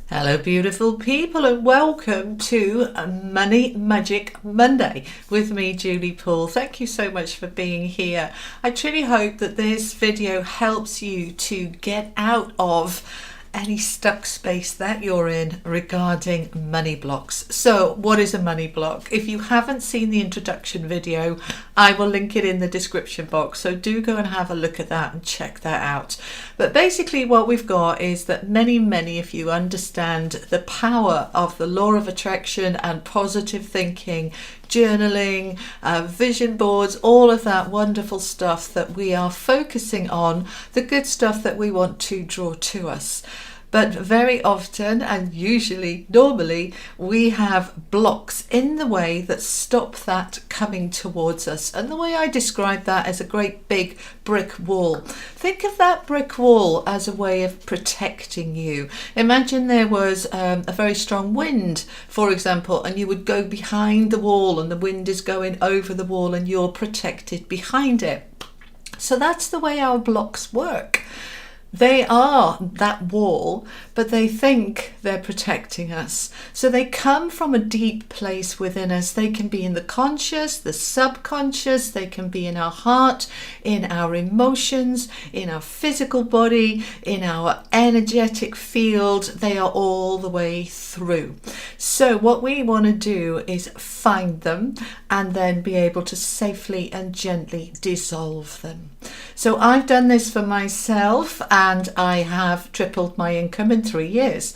Hello beautiful people, and welcome to Money Magic Monday with me, Julie Poole. Thank you so much for being here. I truly hope that this video helps you to get out of any stuck space that you're in regarding money blocks. So what is a money block? If you haven't seen the introduction video, I will link it in the description box, so do go and have a look at that and check that out. But basically what we've got is that many of you understand the power of the law of attraction and positive thinking, journaling, vision boards, all of that wonderful stuff that we are focusing on, the good stuff that we want to draw to us. But very often, and normally, we have blocks in the way that stop that coming towards us. And the way I describe that as a great big brick wall. Think of that brick wall as a way of protecting you. Imagine there was a very strong wind, for example, and you would go behind the wall and the wind is going over the wall and you're protected behind it. So that's the way our blocks work. They are that wall, but they think they're protecting us. So they come from a deep place within us. They can be in the conscious, the subconscious, they can be in our heart, in our emotions, in our physical body, in our energetic field. They are all the way through. So what we want to do is find them and then be able to safely and gently dissolve them. So I've done this for myself, and I have tripled my income in 3 years.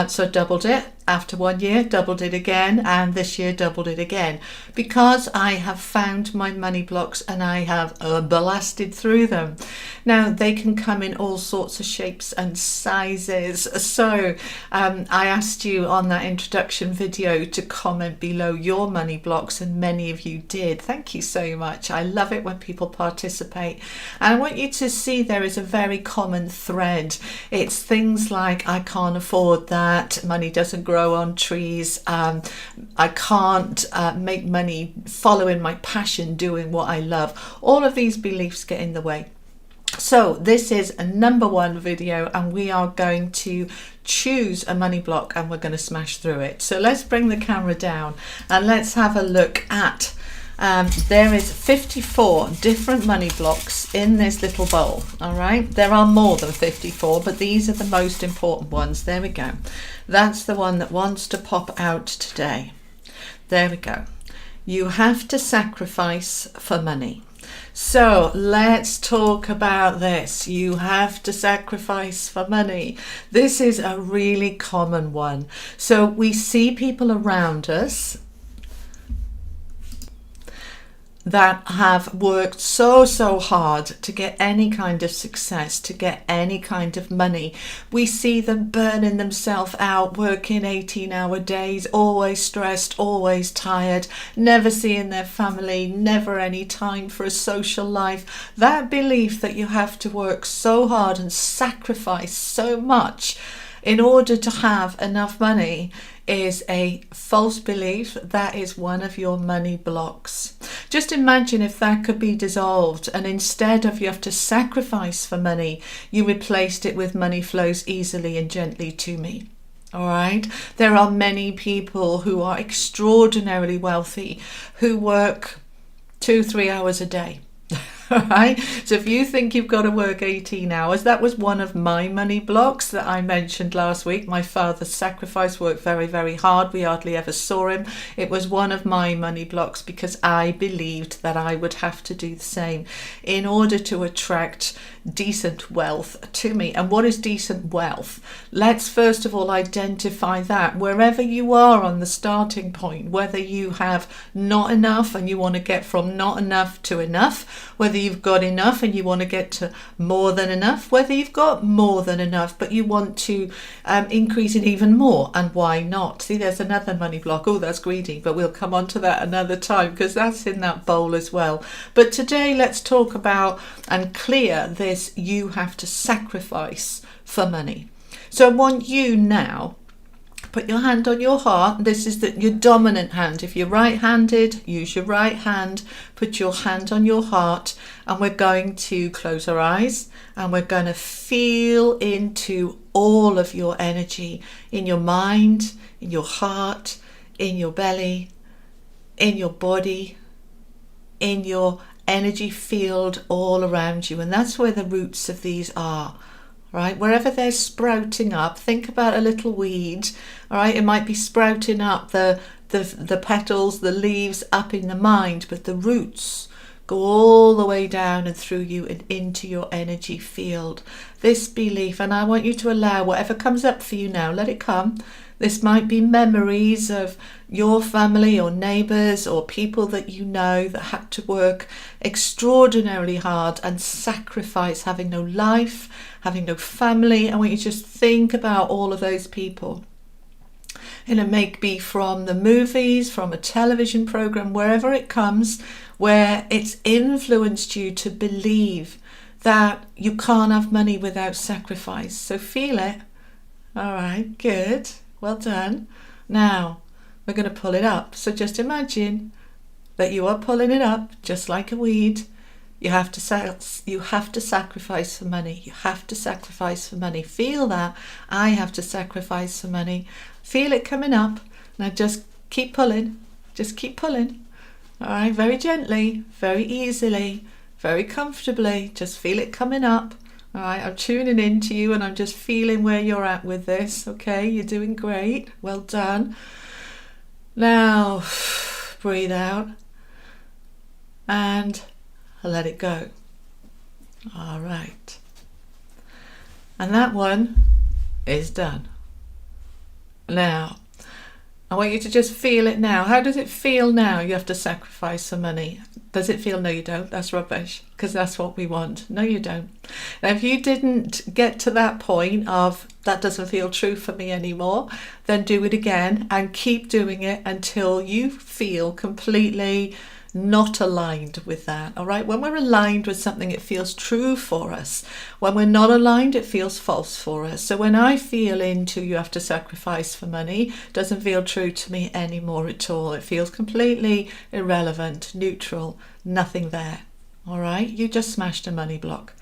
So doubled it after 1 year, doubled it again, and this year doubled it again, because I have found my money blocks and I have blasted through them. Now they can come in all sorts of shapes and sizes. So I asked you on that introduction video to comment below your money blocks, and many of you did. Thank you so much. I love it when people participate, and I want you to see there is a very common thread. It's things like, I can't afford that, money doesn't grow on trees, I can't make money following my passion, doing what I love. All of these beliefs get in the way. So this is a number one video, and we are going to choose a money block and we're going to smash through it. So let's bring the camera down and let's have a look at there is 54 different money blocks in this little bowl. All right, there are more than 54, but these are the most important ones. There we go. That's the one that wants to pop out today. There we go. You have to sacrifice for money. So let's talk about this. You have to sacrifice for money. This is a really common one. So we see people around us that have worked so hard to get any kind of success, to get any kind of money. We see them burning themselves out, working 18-hour days, always stressed, always tired, never seeing their family, never any time for a social life. That belief that you have to work so hard and sacrifice so much in order to have enough money is a false belief. That is one of your money blocks. Just imagine if that could be dissolved, and instead of you have to sacrifice for money, you replaced it with money flows easily and gently to me. All right. There are many people who are extraordinarily wealthy who work 2-3 hours a day. Right? So if you think you've got to work 18 hours, that was one of my money blocks that I mentioned last week. My father sacrificed, worked very hard. We hardly ever saw him. It was one of my money blocks because I believed that I would have to do the same in order to attract decent wealth to me. And what is decent wealth? Let's first of all identify that wherever you are on the starting point, whether you have not enough and you want to get from not enough to enough, whether you've got enough and you want to get to more than enough, whether you've got more than enough but you want to increase it even more, and why not? See, there's another money block. Oh, that's greedy, but we'll come on to that another time because that's in that bowl as well. But today let's talk about and clear this. You have to sacrifice for money. So I want you now Put your hand on your heart. This is your dominant hand. If you're right-handed, use your right hand. Put your hand on your heart, and we're going to close our eyes, and we're going to feel into all of your energy in your mind, in your heart, in your belly, in your body, in your energy field all around you. And that's where the roots of these are. Right, wherever they're sprouting up, think about a little weed. All right, it might be sprouting up the petals, the leaves up in the mind, but the roots go all the way down and through you and into your energy field. This belief, and I want you to allow whatever comes up for you now, let it come. This might be memories of your family or neighbours or people that you know that had to work extraordinarily hard and sacrifice, having no life, having no family. I want you to just think about all of those people. And it may be from the movies, from a television program, wherever it comes, where it's influenced you to believe that you can't have money without sacrifice. So feel it. All right, good. Well done. Now, we're going to pull it up. So just imagine that you are pulling it up just like a weed. You have to sacrifice for money. You have to sacrifice for money. Feel that. I have to sacrifice for money. Feel it coming up. Now just keep pulling. Just keep pulling. All right, very gently, very easily, very comfortably. Just feel it coming up. All right, I'm tuning in to you and I'm just feeling where you're at with this. Okay, you're doing great. Well done. Now, breathe out and let it go. All right. And that one is done. Now, I want you to just feel it now. How does it feel now? You have to sacrifice some money. Does it feel? No, you don't. That's rubbish, because that's what we want. No, you don't. Now, if you didn't get to that point of that doesn't feel true for me anymore, then do it again and keep doing it until you feel completely not aligned with that. All right, when we're aligned with something, it feels true for us. When we're not aligned, it feels false for us. So when I feel into you have to sacrifice for money, it doesn't feel true to me anymore at all. It feels completely irrelevant, neutral, nothing there. All right, you just smashed a money block.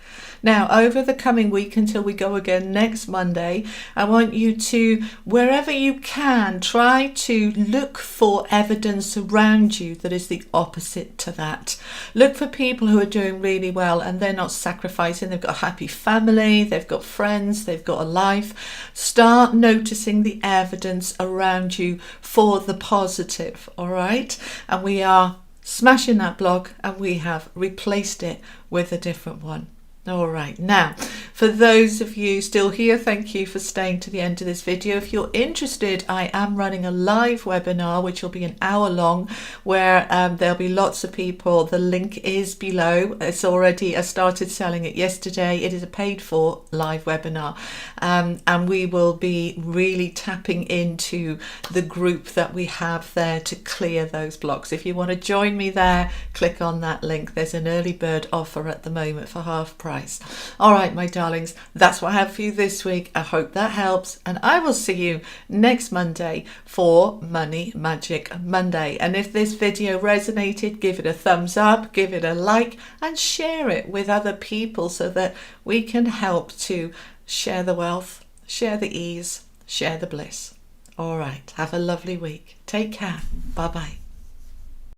Now, over the coming week until we go again next Monday, I want you to, wherever you can, try to look for evidence around you that is the opposite to that. Look for people who are doing really well and they're not sacrificing. They've got a happy family, they've got friends, they've got a life. Start noticing the evidence around you for the positive, all right? And we are smashing that block and we have replaced it with a different one. All right, now for those of you still here, thank you for staying to the end of this video. If you're interested, I am running a live webinar which will be an hour long, where there'll be lots of people. The link is below. It's already, I started selling it yesterday. It is a paid for live webinar, and we will be really tapping into the group that we have there to clear those blocks. If you want to join me there, click on that link. There's an early bird offer at the moment for half price. All right, my darlings, that's what I have for you this week. I hope that helps, and I will see you next Monday for Money Magic Monday. And if this video resonated, give it a thumbs up, give it a like, and share it with other people so that we can help to share the wealth, share the ease, share the bliss. All right, have a lovely week. Take care. Bye-bye.